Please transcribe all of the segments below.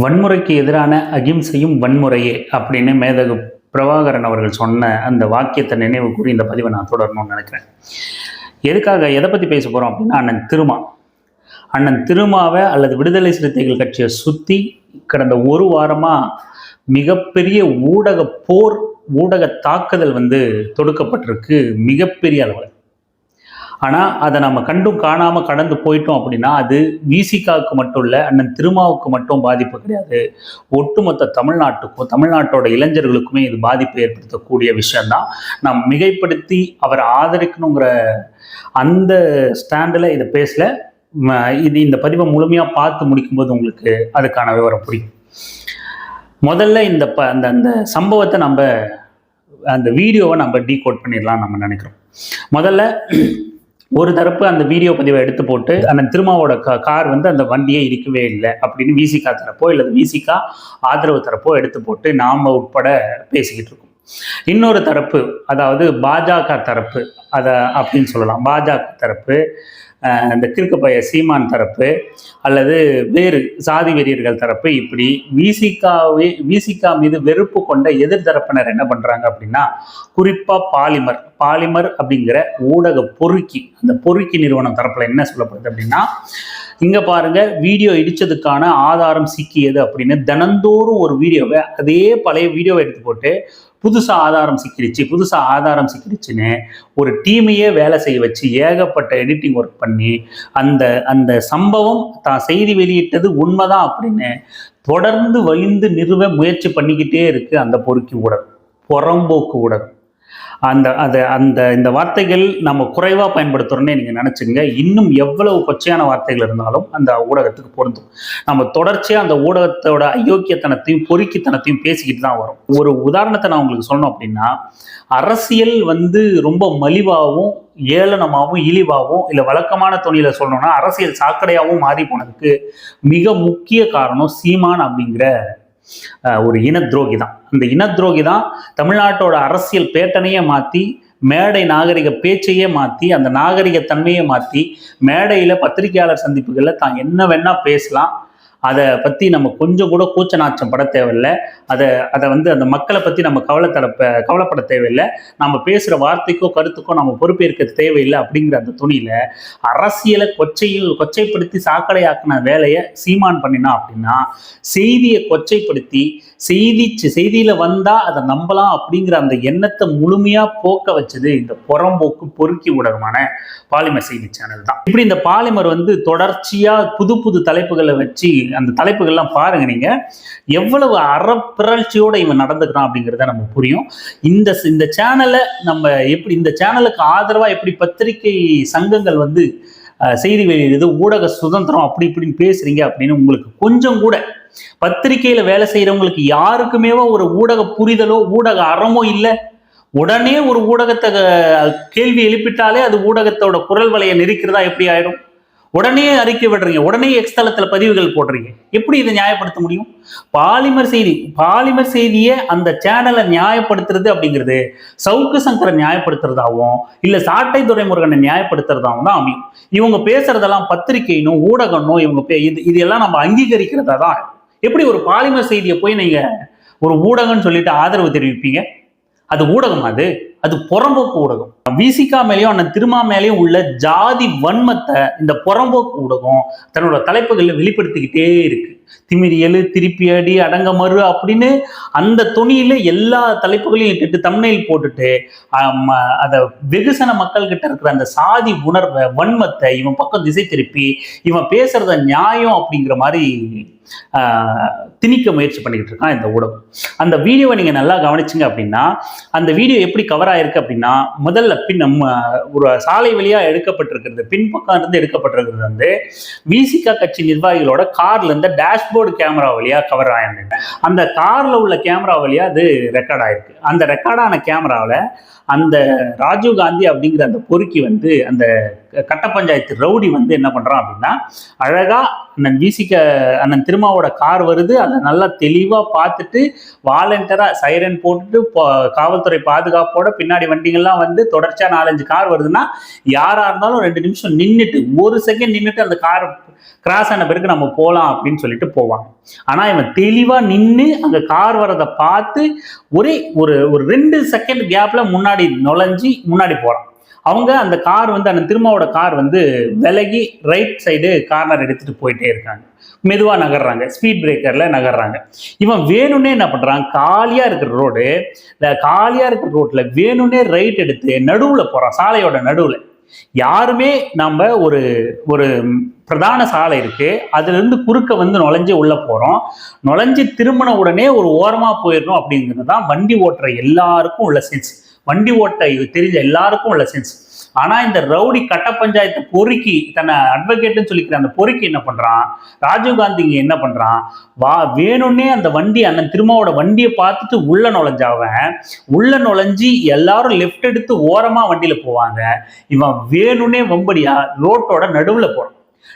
வன்முறைக்கு எதிரான அகிம்சையும் வன்முறையே அப்படின்னு மேதகு பிரபாகரன் அவர்கள் சொன்ன அந்த வாக்கியத்தை நினைவு கூறி இந்த பதிவை நான் தொடரணும்னு நினைக்கிறேன். எதை பற்றி பேச போகிறோம் அப்படின்னா, அண்ணன் திருமாவை அல்லது விடுதலை சிறுத்தைகள் கட்சியை சுற்றி கடந்த ஒரு வாரமாக மிகப்பெரிய ஊடக தாக்குதல் தொடுக்கப்பட்டிருக்கு, மிகப்பெரிய அளவில். ஆனால் அதை நம்ம கண்டும் காணாமல் கடந்து போயிட்டோம் அப்படின்னா அது விசிகாவுக்கு மட்டும் இல்லை, அண்ணன் திருமாவுக்கு மட்டும் பாதிப்பு கிடையாது, ஒட்டுமொத்த தமிழ்நாட்டோட இளைஞர்களுக்குமே இது பாதிப்பு ஏற்படுத்தக்கூடிய விஷயம்தான். நாம் மிகைப்படுத்தி அவரை ஆதரிக்கணுங்கிற அந்த ஸ்டாண்டில் இதை பேசல. இந்த பதிவை முழுமையாக பார்த்து முடிக்கும்போது உங்களுக்கு அதுக்கான விவரம் புரியும். முதல்ல அந்த சம்பவத்தை அந்த வீடியோவை நம்ம டீகோட் பண்ணிடலாம் நம்ம நினைக்கிறோம். முதல்ல ஒரு தரப்பு அந்த வீடியோ பதிவை எடுத்து போட்டு அண்ணன் திருமாவோட கார் அந்த வண்டியே இருக்கவே இல்லை அப்படின்னு விசிகா தரப்போ இல்லை விசிகா ஆதரவு தரப்போ எடுத்து போட்டு நாம் உட்பட பேசிக்கிட்டு இருக்கோம். இன்னொரு தரப்பு, அதாவது பாஜக தரப்பு அப்படின்னு சொல்லலாம், பாஜக தரப்பு, இந்த கிறுக்குப்பைய சீமான் தரப்பு அல்லது வேறு சாதி வெறியர்கள் தரப்பு, இப்படி விசிகா மீது வெறுப்பு கொண்ட எதிர்தரப்பினர் என்ன பண்றாங்க அப்படின்னா, குறிப்பா பாலிமர் அப்படிங்கிற ஊடக அந்த பொறுக்கி நிறுவனம் தரப்புல என்ன சொல்லப்படுது அப்படின்னா, இங்க பாருங்க, வீடியோ இடிச்சதுக்கான ஆதாரம் சிக்கியது அப்படின்னு தினந்தோறும் ஒரு வீடியோவை, அதே பழைய வீடியோவை எடுத்து போட்டு புதுசாக ஆதாரம் சிக்கிடுச்சுன்னு ஒரு டீமையே வேலை செய்ய வச்சு ஏகப்பட்ட எடிட்டிங் ஒர்க் பண்ணி அந்த சம்பவம் தான் செய்தி வெளியிட்டது உண்மைதான் அப்படின்னு தொடர்ந்து வலிந்து நிறுவ முயற்சி பண்ணிக்கிட்டே இருக்கு அந்த புறம்போக்கு ஊடகம். இந்த வார்த்தைகள் நம்ம குறைவாக பயன்படுத்துகிறோன்னே நீங்கள் நினச்சிங்க. இன்னும் எவ்வளவு கொச்சையான வார்த்தைகள் இருந்தாலும் அந்த ஊடகத்துக்கு பொருந்தும். நம்ம தொடர்ச்சியாக அந்த ஊடகத்தோட அயோக்கியத்தனத்தையும் பொறுக்கித்தனத்தையும் பேசிக்கிட்டு தான் வரும். ஒரு உதாரணத்தை நான் உங்களுக்கு சொல்லணும் அப்படின்னா, அரசியல் ரொம்ப மலிவாகவும் ஏளனமாகவும் இழிவாகவும் இல்லை வழக்கமான துணியில சொல்லணும்னா அரசியல் சாக்கடையாகவும் மாறி போனதுக்கு மிக முக்கிய காரணம் சீமான் அப்படிங்கிற ஒரு இனத்ரோகி தான். அந்த இனத்ரோகி தான் தமிழ்நாட்டோட அரசியல் பேட்டனையே மாற்றி, மேடை நாகரிக பேச்சையே மாற்றி, அந்த நாகரிக தன்மையை மாற்றி, மேடையில் பத்திரிகையாளர் சந்திப்புகளில் தான் என்ன வேணா பேசலாம், அதை பற்றி நம்ம கொஞ்சம் கூட கூச்ச நாச்சம் பட தேவையில்லை, அதை அந்த மக்களை பற்றி நம்ம கவலைப்பட தேவையில்லை, நம்ம பேசுகிற வார்த்தைக்கோ கருத்துக்கோ நம்ம பொறுப்பேற்க தேவையில்லை அப்படிங்கிற அந்த துணியில் அரசியலை கொச்சைப்படுத்தி சாக்கடையாக்கின வேலையை சீமான் பண்ணினா அப்படின்னா, செய்தியை கொச்சைப்படுத்தி செய்தியில் வந்தால் அதை நம்பலாம் அப்படிங்கிற அந்த எண்ணத்தை முழுமையாக போக்க வச்சது இந்த பொறுக்கி ஊடகமான பாலிமர் செய்தி சேனல் தான். இப்படி இந்த பாலிமர் தொடர்ச்சியாக புது தலைப்புகளை வச்சு, அந்த தலைப்புகள்லாம் பாருங்க, நீங்க எவ்வளவு அறப்பிறழ்ச்சியோட இவன் நடந்துக்கிறான் அப்படிங்கிறத நம்ம புரியும். இந்த சேனலை நம்ம எப்படி, இந்த சேனலுக்கு ஆதரவா எப்படி பத்திரிகை சங்கங்கள் செய்தி வெளியிடுது, ஊடக சுதந்திரம் அப்படி இப்படின்னு பேசுறீங்க அப்படின்னு உங்களுக்கு கொஞ்சம் கூட, பத்திரிகையில வேலை செய்யறவங்களுக்கு யாருக்குமே ஒரு ஊடக புரிதலோ ஊடக அறமோ இல்லை. உடனே ஒரு ஊடகத்தை கேள்வி எழுப்பிட்டாலே அது ஊடகத்தோட குரல் வலையை நெருக்கிறதா எப்படி ஆயிடும்? உடனே அறிக்கை விடுறீங்க, உடனே எக்ஸ் தளத்துல பதிவுகள் போடுறீங்க. எப்படி இதை நியாயப்படுத்த முடியும்? பாலிமர் செய்தியை அந்த சேனலை நியாயப்படுத்துறது அப்படிங்கிறது சவுக்கு சங்கரை நியாயப்படுத்துறதாகவும் இல்ல சாட்டை துரைமுருகனை நியாயப்படுத்துறதாகவும் தான் அமையும். இவங்க பேசுறதெல்லாம் பத்திரிகைனும் ஊடகம்னும் இதெல்லாம் நம்ம அங்கீகரிக்கிறதா தான். எப்படி ஒரு பாலிமர் செய்தியை போய் நீங்க ஒரு ஊடகம்னு சொல்லிட்டு ஆதரவு தெரிவிப்பீங்க? அது ஊடகம், அது புறம்போக்கு ஊடகம். விசிகா மேலேயும் அண்ணன் திருமா மேலேயும் உள்ள ஜாதி வன்மத்தை இந்த புறம்போக்கு ஊடகம் தன்னோட தலைப்புகளில் வெளிப்படுத்திக்கிட்டே இருக்கு. திமிரியலு, திருப்பி அடி, அடங்கமறு அப்படின்னு அந்த துணியில எல்லா தலைப்புகளையும் இட்டுட்டு தம்ப்நெயில் போட்டுட்டு அதை வெகுசன மக்கள் கிட்ட இருக்கிற அந்த சாதி உணர்வை, வன்மத்தை இவன் பக்கம் திசை திருப்பி இவன் பேசுறத நியாயம் அப்படிங்கிற மாதிரி திணிக்க முயற்சி பண்ணிக்கிட்டு இருக்கான் இந்த ஊடகம். அந்த வீடியோவை நீங்க நல்லா கவனிச்சிங்க அப்படின்னா, அந்த வீடியோ எப்படி கவர் ஆயிருக்கு அப்படின்னா, முதல்ல ஒரு சாலை வழியா எடுக்கப்பட்டிருக்கிறது, பின்பக்கம் இருந்து எடுக்கப்பட்டிருக்கிறது விசிகா கட்சி நிர்வாகிகளோட கார்ல இருந்த டேஷ்போர்டு கேமரா வழியா கவர் ஆயிருக்கு. அந்த கார்ல உள்ள கேமரா வழியா அது ரெக்கார்ட் ஆயிருக்கு. அந்த ரெக்கார்டான கேமராவில் அந்த ராஜீவ் காந்தி அப்படிங்கிற அந்த பொறுக்கி அந்த கட்ட பஞ்சாயத்து ரவுடி வந்து என்ன பண்றான் அப்படின்னா, அழகா அண்ணன் திருமாவோட கார் வருது, அதை நல்லா தெளிவா பார்த்துட்டு வாலண்டியரா சைரன் போட்டுட்டு காவல்துறை பாதுகாப்போட பின்னாடி வண்டிகள்லாம் வந்து தொடர்ச்சியா 4-5 கார் வருதுன்னா யாரா இருந்தாலும் 2 நிமிஷம் நின்றுட்டு 1 செகண்ட் நின்றுட்டு அந்த கார் கிராஸ் ஆன பிறகு நம்ம போகலாம் அப்படின்னு சொல்லிட்டு போவாங்க. ஆனா இவன் தெளிவா நின்று அங்க கார் வரதை பார்த்து ஒரே ஒரு 2 செகண்ட் கேப்ல முன்னாடி நுழைஞ்சி முன்னாடி போறான். அவங்க அந்த கார் வந்து அண்ணன் திருமாவோட கார் வந்து விலகி ரைட் சைடு கார்னர் எடுத்துட்டு போயிட்டே இருக்காங்க. மெதுவா நகர்றாங்க, ஸ்பீட் பிரேக்கர்ல நகர்றாங்க. இவன் வேணும்னே என்ன பண்றான், காலியா இருக்கிற ரோட்ல வேணும்னே ரைட் எடுத்து நடுவுல போறான், சாலையோட நடுவுல. யாருமே நம்ம ஒரு ஒரு பிரதான சாலை இருக்கு, அதுல இருந்து குறுக்க வந்து நுழைஞ்சு உள்ள போறோம், நுழைஞ்சு திரும்பின உடனே ஒரு ஓரமா போயிடணும் அப்படிங்கிறது தான் வண்டி ஓட்டுற எல்லாருக்கும் உள்ள சென்ஸ், வண்டி ஓட்ட இது தெரிஞ்ச எல்லாருக்கும் உள்ள சென்ஸ். ஆனா இந்த ரவுடி கட்ட பஞ்சாயத்து பொறுக்கி தன்னை அட்வொகேட்னு சொல்லிக்கிற அந்த பொறுக்கி என்ன பண்றான், ராஜீவ்காந்தி இங்க என்ன பண்றான், வேணும்னே அந்த வண்டி அண்ணன் திருமாவோட வண்டியை பார்த்துட்டு உள்ள நுழைஞ்சி எல்லாரும் லெஃப்ட் எடுத்து ஓரமா வண்டியில போவாங்க. இவன் வேணும்னே வம்படியா ரோட்டோட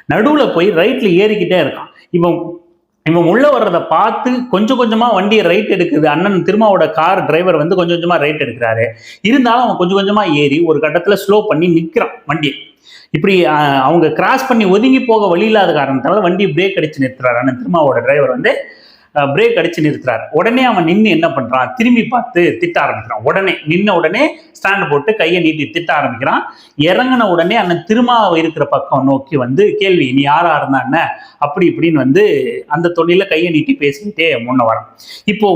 நடுவுல போய் ரைட்ல ஏறிக்கிட்டே இருக்கான். இவன் உள்ள வர்றதை பார்த்து கொஞ்சம் கொஞ்சமா வண்டியை ரைட் எடுக்குது. அண்ணன் திருமாவோட கார் டிரைவர் வந்து கொஞ்சம் கொஞ்சமா ரைட் எடுக்கிறாரு. இருந்தாலும் அவன் கொஞ்சம் கொஞ்சமா ஏறி ஒரு கட்டத்துல ஸ்லோ பண்ணி நிற்கிறான் வண்டியை. இப்படி அவங்க கிராஸ் பண்ணி ஒதுங்கி போக வழி இல்லாத காரணத்தால வண்டி பிரேக் அடிச்சு நிறுத்துறாரு. அண்ணன் திருமாவோட டிரைவர் வந்து பிரேக் அடிச்சு நிறுத்துறாரு. உடனே அவன் நின்று என்ன பண்றான், திரும்பி பார்த்து திட்ட ஆரம்பிக்கிறான். நின்ன உடனே ஸ்டாண்ட் போட்டு கையை நீட்டி திட்ட ஆரம்பிக்கிறான். இறங்கின உடனே அண்ணன் திருமா இருக்கிற பக்கம் நோக்கி வந்து கேள்வி, நீ யாரா இருந்தா என்ன அப்படி இப்படின்னு வந்து அந்த தொழில கையை நீட்டி பேசிக்கிட்டே முன்ன வரான். இப்போ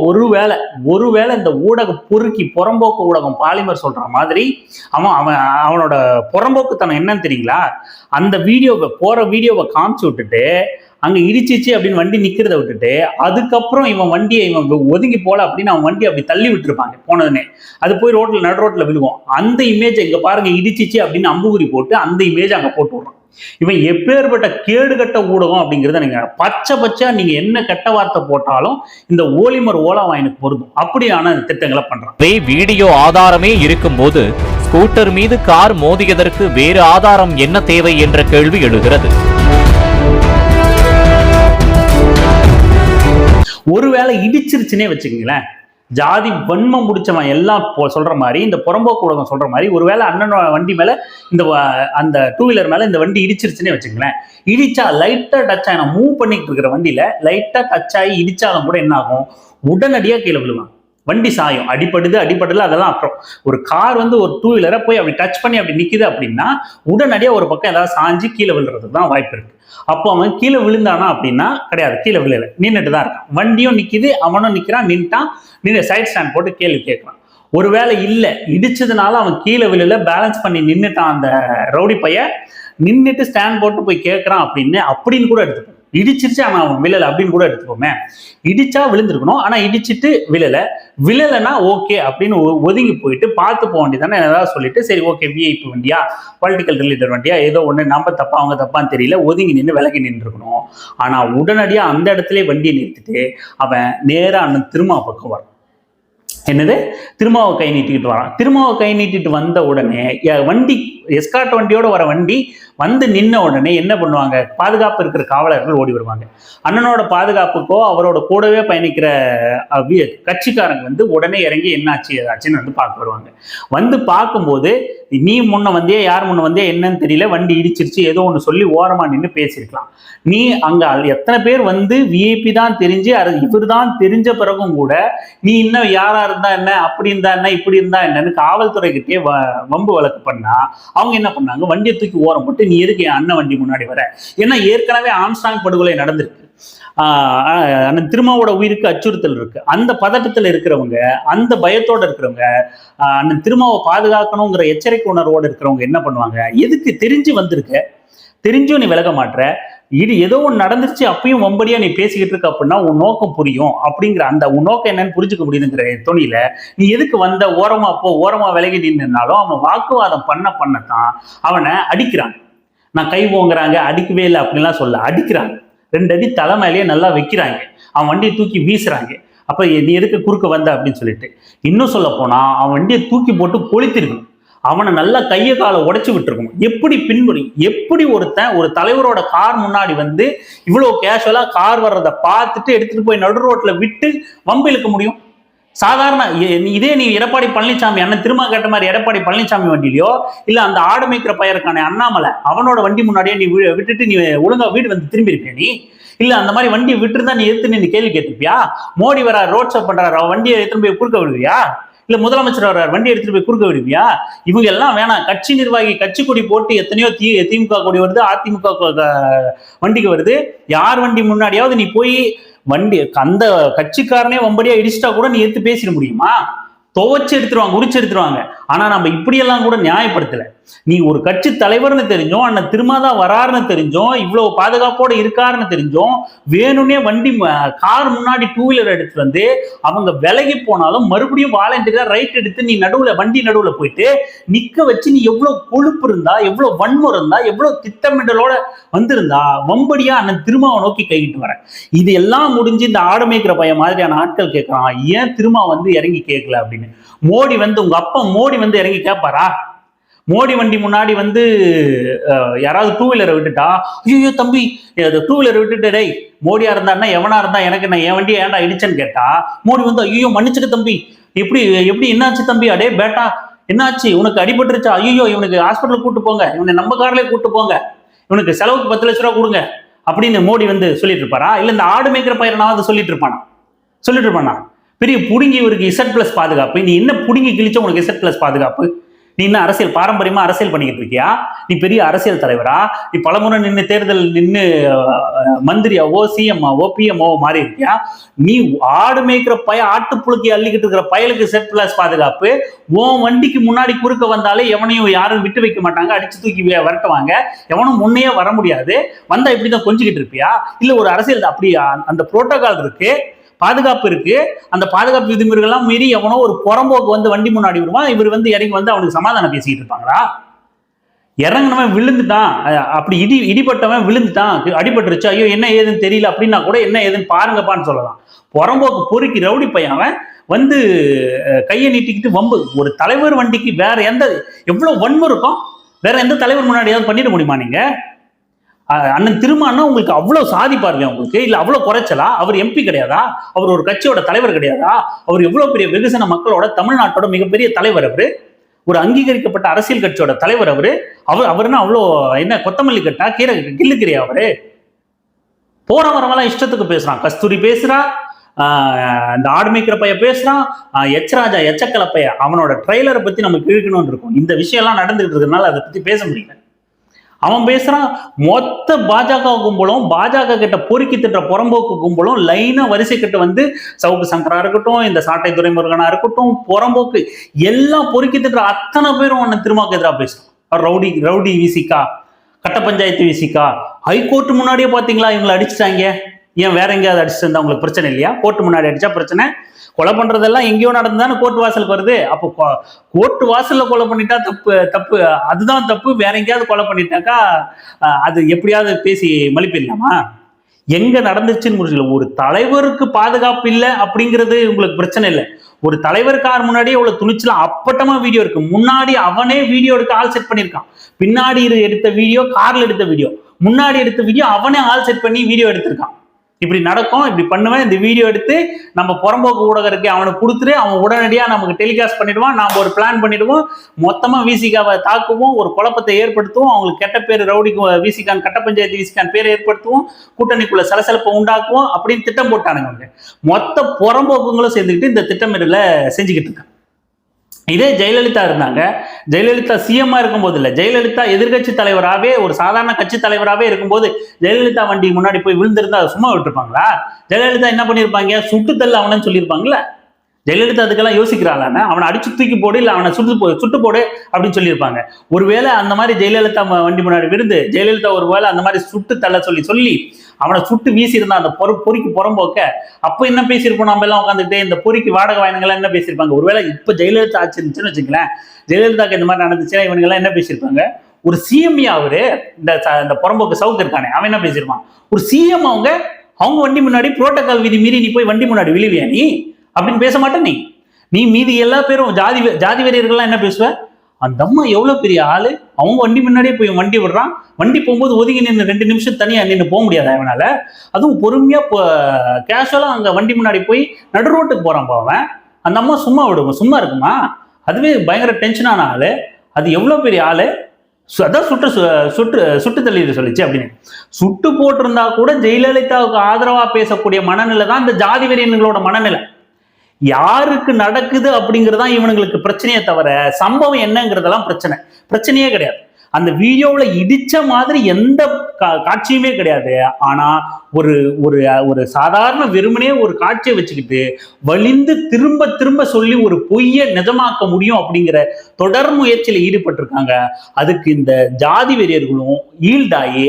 ஒருவேளை இந்த ஊடக பொறுக்கி புறம்போக்கு ஊடகம் பாலிமர் சொல்ற மாதிரி அவனோட புறம்போக்குத்தனம் என்னன்னு தெரியுங்களா, அந்த வீடியோவை காமிச்சு விட்டுட்டு அங்க இடிச்சிச்சு அப்படின்னு வண்டி நிக்கிறத விட்டுட்டு அதுக்கப்புறம் இவன் ஒதுங்கி போல அப்படின்னு அவன் வண்டி அப்படி தள்ளி விட்டுருப்பாங்க போனதுனே, அது போய் நடு ரோட்ல விழுகும். அந்த இமேஜ் இங்க பாருங்க இடிச்சிச்சு அப்படின்னு அம்புகுறி போட்டு அந்த இமேஜ் அங்க போட்டு விடுறான். இவன் எப்பேற்பட்ட கேடுகட்ட ஊடகம் அப்படிங்கிறத நீங்க பச்சை நீங்க என்ன கெட்ட வார்த்தை போட்டாலும் இந்த ஓலிமர் ஓலாவாயனுக்கு பொருந்தும். அப்படியான திட்டங்களை பண்றான். வீடியோ ஆதாரமே இருக்கும் போது ஸ்கூட்டர் மீது கார் மோதியதற்கு வேறு ஆதாரம் என்ன தேவை என்ற கேள்வி எழுகிறது. ஒருவேளை இடிச்சிருச்சுன்னே வச்சுக்கீங்களேன், ஜாதி வன்மம் முடிச்சவன் எல்லாம் சொல்ற மாதிரி இந்த புறம்போக்கு ஊடகம் சொல்ற மாதிரி ஒருவேளை அண்ணனோட வண்டி மேல அந்த 2 வீலர் மேல இந்த வண்டி இடிச்சிருச்சுன்னே வச்சுங்களேன், இடிச்சா லைட்டா டச் ஆகி மூவ் பண்ணிட்டு இருக்கிற வண்டியில லைட்டா டச் ஆகி இடிச்சாலும் கூட என்ன ஆகும், உடனடியா கீழே விழுவான், வண்டி சாயும். அடிபடுது அதெல்லாம் அப்புறம். ஒரு கார் வந்து ஒரு 2 வீலரை போய் அப்படி டச் பண்ணி அப்படி நிக்குது அப்படின்னா உடனடியா ஒரு பக்கம் ஏதாவது சாஞ்சு கீழே விழுறதுக்கு தான் வாய்ப்பு இருக்கு. அப்போ அவன் கீழே விழுந்தானா அப்படின்னா கிடையாது, கீழே விழல, நின்றுட்டு தான் இருக்கான். வண்டியும் நிக்குது, அவனும் நிக்கிறான், நின்று சைட் ஸ்டாண்ட் போட்டு கேள்வி கேட்கறான். ஒருவேளை இல்லை இடிச்சதுனால அவன் கீழே விழல, பேலன்ஸ் பண்ணி நின்றுட்டான் அந்த ரவுடி பையன், நின்றுட்டு ஸ்டாண்ட் போட்டு போய் கேட்கறான் அப்படின்னு கூட எடுத்துப்போம். இடிச்சிருச்சு ஆனா அவன் விழல அப்படின்னு கூட எடுத்துக்கோமே. இடிச்சா விழுந்திருக்கணும், ஆனா இடிச்சிட்டு விழலைன்னா ஓகே அப்படின்னு ஒதுங்கி போயிட்டு பார்த்து போக வேண்டியதானே, ஏதாவது சொல்லிட்டு சரி ஓகே விஐபி வண்டியா பொலிட்டிக்கல் ரிலேட்டட் வண்டியா ஏதோ ஒண்ணு நம்ம தப்பா அவங்க தப்பான்னு தெரியல, ஒதுங்கி நின்று விலகி நின்று இருக்கணும். ஆனா உடனடியா அந்த இடத்துல வண்டியை நிறுத்திட்டு அவன் நேரா அண்ணன் திருமா பக்கம் வரான். என்னது, திருமாவை கை நீட்டிட்டு வரான். திருமாவை கை நீட்டிட்டு வந்த உடனே வண்டி எஸ்கார்ட் வண்டியோட வர வண்டி வந்து நின்ன உடனே என்ன பண்ணுவாங்க, பாதுகாப்பு இருக்கிற காவலர்கள் ஓடி வருவாங்க. அண்ணனோட பாதுகாப்புக்கோ அவரோட கூடவே பயணிக்கிற கட்சிக்காரங்க வந்து உடனே இறங்கி என்னாச்சு ஏதாச்சுன்னு வந்து பார்க்க வருவாங்க. வந்து பார்க்கும்போது நீ முன்ன வந்தியா யார் முன்ன வந்தியா என்னன்னு தெரியல, வண்டி இடிச்சிருச்சு ஏதோ ஒன்று சொல்லி ஓரமா நின்று பேசியிருக்கலாம். நீ அங்க எத்தனை பேர் வந்து விஐபி தான் தெரிஞ்சு இவர் தான் தெரிஞ்ச பிறகும் கூட நீ இன்னும் யாரா இருந்தா என்ன அப்படி இருந்தா என்ன இப்படி இருந்தா என்னன்னு காவல்துறை கிட்டே வம்பு வழக்கு பண்ணா அவங்க என்ன பண்ணாங்க, வண்டியை தூக்கி ஓரம் போட்டு நீ எதுக்கு என் அண்ணன் வண்டி முன்னாடி வர, ஏன்னா ஏற்கனவே ஆம்ஸ்ட்ராங் படுகொலை நடந்திருக்கு, அண்ணன் திருமாவோட உயிருக்கு அச்சுறுத்தல் இருக்கு. அந்த பதட்டத்தில் இருக்கிறவங்க, அந்த பயத்தோட இருக்கிறவங்க, அண்ணன் திருமாவை பாதுகாக்கணுங்கிற எச்சரிக்கை உணர்வோடு இருக்கிறவங்க என்ன பண்ணுவாங்க, எதுக்கு தெரிஞ்சு வந்திருக்க, தெரிஞ்சும் நீ விலக மாட்ற, இது ஏதோ ஒன்று நடந்துருச்சு அப்பயும் வம்படியா நீ பேசிக்கிட்டு இருக்க அப்படின்னா உன் நோக்கம் புரியும் அப்படிங்கிற அந்த உன் நோக்கம் என்னன்னு புரிஞ்சுக்க முடியுதுங்கிற துணியில நீ எதுக்கு வந்த ஓரமா விலகி நின்னாலும் அவன் வாக்குவாதம் பண்ணத்தான் அவனை அடிக்கிறான். நான் கை ஓங்குறாங்க அடிக்கவே இல்லை அப்படின்லாம் சொல்ல, அடிக்கிறாங்க, 2 அடி தலைமையிலேயே நல்லா வைக்கிறாங்க, அவன் வண்டியை தூக்கி வீசுறாங்க. அப்ப நீ எதுக்கு குறுக்க வந்த அப்படின்னு சொல்லிட்டு இன்னும் சொல்ல போனா அவன் வண்டியை தூக்கி போட்டு கொளுத்திருக்கணும். அவனை நல்லா கையை காலை உடைச்சு விட்டுருக்கணும். எப்படி பின்படி எப்படி ஒருத்தன் ஒரு தலைவரோட கார் முன்னாடி வந்து இவ்வளவு கேஷுவலா கார் வர்றதை பார்த்துட்டு எடுத்துட்டு போய் நடு ரோட்ல விட்டு வம்பு இழுக்க முடியும்? சாதாரண இதே நீ எடப்பாடி பழனிசாமி அண்ணன் திரும்ப கேட்ட மாதிரி எடப்பாடி பழனிசாமி வண்டியிலையோ இல்ல அந்த ஆடு மேய்க்கிற பையருக்கான அண்ணாமலை அவனோட வண்டி முன்னாடியே நீ விட்டுட்டு நீ ஒழுங்கா வீடு வந்து திரும்பி இருப்பியா? நீ இல்ல அந்த மாதிரி வண்டியை விட்டுருந்தா நீ எடுத்து நீ கேள்வி கேட்டுப்பியா? மோடி வர ரோட் ஷோ பண்றாரு, வண்டியை எடுத்துட்டு போய் குறுக்க விடுவியா? இல்ல முதலமைச்சர் வர்றாரு, வண்டி எடுத்துட்டு போய் குறுக்க விடுவியா? இவங்க எல்லாம் வேணாம். கட்சி நிர்வாகி கட்சி கொடி போட்டு எத்தனையோ திமுக கொடி வருது, அதிமுக வண்டிக்கு வருது. யார் வண்டி முன்னாடியாவது நீ போய் வண்டி அந்த கட்சிக்காரனே வம்படியா இடிச்சிட்டா கூட நீ எடுத்து பேசிட முடியுமா? துவச்சு எடுத்துருவாங்க, உரிச்சு எடுத்துருவாங்க. ஆனா நம்ம இப்படியெல்லாம் கூட நியாயப்படுத்தல. நீ ஒரு கட்சி தலைவர்னு தெரிஞ்சோம், அண்ணன் திருமாதான் வராருன்னு தெரிஞ்சோம், இவ்வளவு பாதுகாப்போட இருக்காருன்னு தெரிஞ்சோம், வேணும்னே வண்டி கார் முன்னாடி டூ வீலர் எடுத்து வந்து அவங்க விலகி போனாலும் மறுபடியும் வாலண்டியரா ரைட் எடுத்து நீ நடுவுல வண்டி நடுவுல போயிட்டு நிக்க வச்சு நீ எவ்வளவு கொழுப்பு இருந்தா, எவ்வளவு வன்முறை இருந்தா, எவ்வளவு திட்டமிடலோட வந்திருந்தா வம்படியா அண்ணன் திருமாவை நோக்கி கைகிட்டு வர. இது எல்லாம் முடிஞ்சு இந்த ஆடு மேய்க்கிற பையன் மாதிரியான ஆட்கள் கேட்கறான், ஏன் திருமா வந்து இறங்கி கேட்கல அப்படின்னு. மோடி வந்து உங்க அப்பா மோடி வந்து இறங்கி கேட்பாரா? மோடி வண்டி முன்னாடி வந்து யாராவது டூ வீலரை விட்டுட்டா, ஐயோ தம்பி டூ வீலரை விட்டுட்டு டேய் மோடியா இருந்தாருன்னா எவனா இருந்தா எனக்கு நான் என் வண்டியை ஏன்டா இடிச்சேன்னு கேட்டா, மோடி வந்து ஐயோ மன்னிச்சுக்க தம்பி, எப்படி எப்படி என்னாச்சு தம்பி, அடே பேட்டா என்னாச்சு உனக்கு அடிபட்டுருச்சா, ஐயோ இவனுக்கு ஹாஸ்பிட்டலுக்கு கூட்டு போங்க, இவனை நம்ம கார்லயே கூட்டு போங்க, இவனுக்கு செலவுக்கு 10 லட்ச ரூபா கொடுங்க அப்படின்னு மோடி வந்து சொல்லிட்டு இருப்பாரா? இல்ல இந்த ஆடு மேய்க்கிற பையனாவது சொல்லிட்டு இருப்பானா? பெரிய புடுங்கி இவருக்கு Z+ பாதுகாப்பு. நீ என்ன புடுங்கி கிழிச்ச உனக்கு Z+ பாதுகாப்பு? நீ என்ன அரசியல் பாரம்பரியமா அரசியல் பண்ணிக்கிட்டு இருக்கியா? நீ பெரிய அரசியல் தலைவரா? நீ பலமுறை நின்று தேர்தல் நின்று மந்திரியாவோ சிஎம்ஆவோ பிஎம்ஓ மாறி இருக்கியா? நீ ஆடு மேய்க்கிற ஆட்டுப்புழுக்கி அள்ளிக்கிட்டு இருக்கிற பயலுக்கு Z+ பாதுகாப்பு. உன் வண்டிக்கு முன்னாடி குறுக்க வந்தாலே எவனையும் யாரும் விட்டு வைக்க மாட்டாங்க, அடிச்சு தூக்கி விரட்டுவாங்க, எவனும் முன்னையே வர முடியாது. வந்தா இப்படிதான் கொஞ்சிக்கிட்டு இருப்பியா? இல்ல ஒரு அரசியல் அப்படி அந்த புரோட்டோகால் இருக்கு, பாதுகாப்பு இருக்கு. அந்த பாதுகாப்பு விதிமுறைகள்லாம் மீறி எவனோ ஒரு புறம்போக்கு வந்து வண்டி முன்னாடி வருவான், இவர் வந்து இறங்கி வந்து அவனுக்கு சமாதானம் பேசிக்கிட்டு இருப்பாங்களா? இறங்கினவன் விழுந்துட்டான், அப்படி இடிபட்டவன் விழுந்துட்டான், அடிபட்டுருச்சு, ஐயோ என்ன ஏதுன்னு தெரியல அப்படின்னா கூட என்ன ஏதுன்னு பாருங்கப்பான்னு சொல்லலாம். புறம்போக்கு பொறுக்கி ரவுடி பையன் வந்து கையை நீட்டிக்கிட்டு வம்பு. ஒரு தலைவர் வண்டிக்கு வேற எவ்வளவு வன்முறை இருக்கும்? வேற எந்த தலைவர் முன்னாடியாவது பண்ணிட முடியுமா நீங்க? அண்ணன் திருமான்னா உங்களுக்கு அவ்வளவு சாதி பார்வையா உங்களுக்கு? இல்ல அவ்வளவு குறைச்சலா? அவர் எம்பி கிடையாதா? அவர் ஒரு கட்சியோட தலைவர் கிடையாதா? அவர் எவ்வளவு பெரிய வெகுசன மக்களோட தமிழ்நாட்டோட மிகப்பெரிய தலைவர் அவரு, ஒரு அங்கீகரிக்கப்பட்ட அரசியல் கட்சியோட தலைவர் அவருன்னா அவ்வளோ என்ன கொத்தமல்லி கட்டா கீரை கிள்ளுக்கிறியா? அவரு போற வரவெல்லாம் இஷ்டத்துக்கு பேசுறான். கஸ்தூரி பேசுறா, இந்த ஆடு மேய்க்கிற பைய பேசுறான், ராஜா எச்சக்கல பைய அவனோட ட்ரெய்லரை பத்தி நமக்கு இழுக்கணும்னு இருக்கும். இந்த விஷயம் எல்லாம் நடந்துகிட்டு இருக்கிறதுனால அதை பத்தி பேச முடியல. அவன் பேசுறான், மொத்த பாஜக கும்பலும் பாஜக கிட்ட பொறுக்கி திட்ட புறம்போக்கு கும்பலும் லைனா வரிசை கிட்ட வந்து சவுக்கு சங்கரா இருக்கட்டும், இந்த சாட்டை துரைமுருகனா இருக்கட்டும், புறம்போக்கு எல்லாம் பொறுக்கி திட்ட அத்தனை பேரும் அண்ணன் திருமாவுக்கு எதிராக பேசுறான். ரவுடி விசிகா, கட்ட பஞ்சாயத்து விசிகா, ஹைகோர்ட் முன்னாடியே பாத்தீங்களா இவங்களை அடிச்சுட்டாங்க. ஏன் வேற எங்கேயாவது அடிச்சுட்டு இருந்தா உங்களுக்கு பிரச்சனை இல்லையா? கோர்ட்டு முன்னாடி அடிச்சா பிரச்சனை? கொலை பண்றதெல்லாம் எங்கேயோ நடந்துதானே கோர்ட் வாசலுக்கு வருது. அப்போ கோர்ட் வாசல்ல கொலை பண்ணிட்டா தப்பு, அதுதான் தப்பு. வேற எங்கேயாவது கொலை பண்ணிட்டாக்கா அது எப்படியாவது பேசி மலிப்பிடலாமா? எங்க நடந்துச்சுன்னு முடியல. ஒரு தலைவருக்கு பாதுகாப்பு இல்லை அப்படிங்கிறது உங்களுக்கு பிரச்சனை இல்லை. ஒரு தலைவர் கார் முன்னாடியே இவ்வளவு துணிச்சலாம் அப்பட்டமா வீடியோ இருக்கு. முன்னாடி அவனே வீடியோ எடுக்க ஆள் செட் பண்ணியிருக்கான். பின்னாடி எடுத்த வீடியோ, கார்ல எடுத்த வீடியோ, முன்னாடி எடுத்த வீடியோ அவனே ஆள் செட் பண்ணி வீடியோ எடுத்திருக்கான். இப்படி நடக்கும், இப்படி பண்ணுவேன், இந்த வீடியோ எடுத்து நம்ம புறம்போக்கு ஊடகம் இருக்கு அவனுக்கு கொடுத்துட்டு அவன் உடனடியா நமக்கு டெலிகாஸ்ட் பண்ணிடுவான். நாம ஒரு பிளான் பண்ணிடுவோம், மொத்தமா விசிகாவை தாக்குவோம், ஒரு குழப்பத்தை ஏற்படுத்துவோம், அவங்களுக்கு கெட்ட பேர் ரவுடிக்கு விசிகான் கட்ட பஞ்சாயத்து விசிகான் பேரை ஏற்படுத்துவோம், கூட்டணிக்குள்ள சலசலப்பை உண்டாக்குவோம் அப்படின்னு திட்டம் போட்டானுங்க. மொத்த புறம்போக்குங்களும் சேர்ந்துக்கிட்டு இந்த திட்டமிடல செஞ்சுக்கிட்டு இருக்காங்க. இதே ஜெயலலிதா இருந்தாங்க. ஜெயலலிதா சிஎம்மா இருக்கும்போது இல்லை, ஜெயலலிதா எதிர்கட்சி தலைவராகவே ஒரு சாதாரண கட்சி தலைவராகவே இருக்கும்போது ஜெயலலிதா வண்டி முன்னாடி போய் விழுந்திருந்தா அதை சும்மா விட்டுருப்பாங்களா? ஜெயலலிதா என்ன பண்ணியிருப்பாங்க? சுட்டு தள்ள அவனன்னு சொல்லியிருப்பாங்களா? ஜெயலலிதா அதுக்கெல்லாம் யோசிக்கிறாளான்னு, அவனை அடிச்சு தூக்கி போடு, இல்லை அவனை சுட்டு போடு அப்படின்னு சொல்லியிருப்பாங்க. ஒருவேளை அந்த மாதிரி ஜெயலலிதா வண்டி முன்னாடி விழுந்து ஜெயலலிதா ஒருவேளை அந்த மாதிரி சுட்டு தள்ள சொல்லி அவனை சுட்டு வீசியிருந்தான் அந்த பொறிக்கு புறம்போக்க, அப்போ என்ன பேசியிருப்போம்? நம்ம எல்லாம் உட்காந்துட்டு இந்த பொறிக்கு வாடகை வாயினங்கள்லாம் என்ன பேசியிருப்பாங்க? ஒருவேளை இப்போ ஜெயலலிதா ஆச்சு இருந்துச்சுன்னு வச்சுக்கலாம், ஜெயலலிதாக்கு இந்த மாதிரி நடந்துச்சுன்னா இவனுங்கெல்லாம் என்ன பேசியிருப்பாங்க? ஒரு சிஎம் அவரு இந்த புறம்போக்கு சவுக்கு இருக்கானே அவன் என்ன பேசியிருப்பான்? ஒரு சிஎம் அவங்க வண்டி முன்னாடி புரோட்டோகால் விதி மீறி நீ போய் வண்டி முன்னாடி விழுவியா நீ அப்படின்னு பேச மாட்டேன். நீ மீதி எல்லா பேரும் ஜாதி வெறியர்கள்லாம் என்ன பேசுவ? அந்த அம்மா எவ்வளவு பெரிய ஆளு, அவங்க வண்டி முன்னாடியே போய் வண்டி விடுறான், வண்டி போகும்போது ஒதுங்கி நின்று 2 நிமிஷம் தனியா நின்று போக முடியாது அவனால. அதுவும் பொறுமையா கேஷுவலா அங்க வண்டி முன்னாடி போய் நடு ரோட்டுக்கு போறான் அவன். அந்த அம்மா சும்மா இருக்குமா? அதுவே பயங்கர டென்ஷனான ஆளு. அது எவ்வளவு பெரிய ஆளு, அதான் சுட்டு தள்ளிட்டு சொல்லிச்சு அப்படின்னு. சுட்டு போட்டிருந்தா கூட ஜெயலலிதாவுக்கு ஆதரவா பேசக்கூடிய மனநிலை தான் இந்த ஜாதி வெறியன்களோட மனநிலை. யாருக்கு நடக்குது அப்படிங்கறதான் இவனுங்களுக்கு பிரச்சனையே தவிர சம்பவம் என்னங்கிறதெல்லாம் பிரச்சனையே கிடையாது. அந்த வீடியோவுல இடிச்ச மாதிரி எந்த காட்சியுமே கிடையாது. ஆனா ஒரு ஒரு ஒரு சாதாரண வெறுமனே ஒரு காட்சியை வச்சுக்கிட்டு வலிந்து திரும்ப திரும்ப சொல்லி ஒரு பொய்யை நிஜமாக்க முடியும் அப்படிங்கிற தொடர் முயற்சியில ஈடுபட்டிருக்காங்க. அதுக்கு இந்த ஜாதி வெறியர்களும் ஈல்டாயி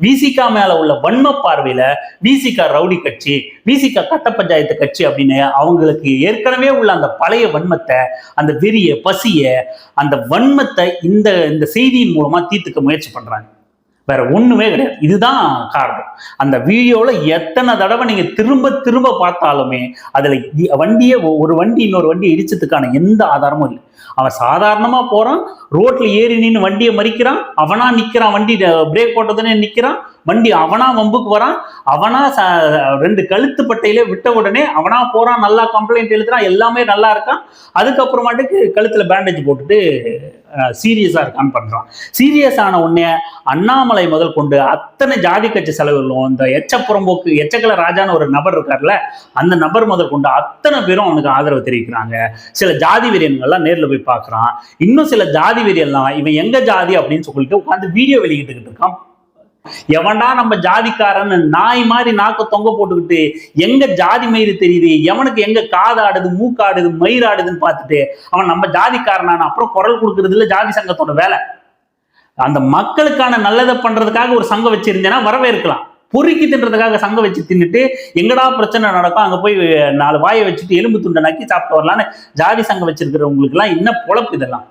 விசிகா மேல உள்ள வன்ம பார்வையில விசிகா ரவுடி கட்சி, விசிகா கட்ட பஞ்சாயத்து கட்சி அப்படின்னு அவங்களுக்கு ஏற்கனவே உள்ள அந்த பழைய வன்மத்தை, அந்த வெறிய பசிய, அந்த வன்மத்தை இந்த செய்தியின் மூலமா தீர்த்துக்க முயற்சி பண்றாங்க. வேற ஒண்ணுமே கிடையாது. இதுதான் காரணம். அந்த வீடியோல எத்தனை தடவை நீங்க திரும்ப திரும்ப பார்த்தாலுமே அதுல ஒரு வண்டி இன்னொரு வண்டி இடிச்சதுக்கான எந்த ஆதாரமும் இல்லை. அவன் சாதாரணமா போறான், ரோட்ல ஏறி நின்று வண்டியை மறிக்கிறான், அவனா நிக்கிறான், வண்டி பிரேக் போட்டதுன்னே நிக்கிறான், வண்டி அவனா வம்புக்கு வரான், அவனா 2 கழுத்து பட்டையில விட்ட உடனே அவனா போறான், நல்லா கம்ப்ளைண்ட் எழுதுறான், எல்லாமே நல்லா இருக்கான். அதுக்கப்புறமாட்டுக்கு கழுத்துல பேண்டேஜ் போட்டுட்டு சீரியஸா இருக்கான்னு பண்றான். சீரியஸ் ஆன உடனே அண்ணாமலை முதல் கொண்டு அத்தனை ஜாதி கட்சி செலவுகளும், இந்த எச்சப்புறம்போக்கு எச்சக்கல ராஜான்னு ஒரு நபர் இருக்கார்ல, அந்த நபர் முதல் கொண்டு அத்தனை பேரும் அவனுக்கு ஆதரவு தெரிவிக்கிறாங்க. சில ஜாதி வெறியன்கள்லாம் நேர்ல போய் பார்க்கறான். இன்னும் சில ஜாதி வெறியெல்லாம் இவன் எங்க ஜாதி அப்படின்னு சொல்லிட்டு உட்காந்து வீடியோ வெளியிட்டுக்கிட்டு இருக்கான். எவன்டா நம்ம ஜாதிக்காரன் நாய் மாதிரி நாக்க தொங்க போட்டுக்கிட்டு எங்க ஜாதி மயிறு தெரியுது, எவனுக்கு எங்க காதாடுது மூக்காடுது மயிராடுதுன்னு பார்த்துட்டு அவன் நம்ம ஜாதிக்காரனான அப்புறம் குரல் கொடுக்கறது இல்ல ஜாதி சங்கத்தோட வேலை. அந்த மக்களுக்கான நல்லதை பண்றதுக்காக ஒரு சங்கம் வச்சிருந்தேன்னா வரவேற்கலாம். பொறுக்கி தின்றதுக்காக சங்கம் வச்சு தின்னுட்டு எங்கடா பிரச்சனை நடக்கும் அங்க போய் 4 வாயை வச்சுட்டு எலும்பு துண்டை நக்கி சாப்பிட்டு வரலான்னு ஜாதி சங்கம் வச்சிருக்கிறவங்களுக்கு எல்லாம் என்ன பொழப்பு இதெல்லாம்?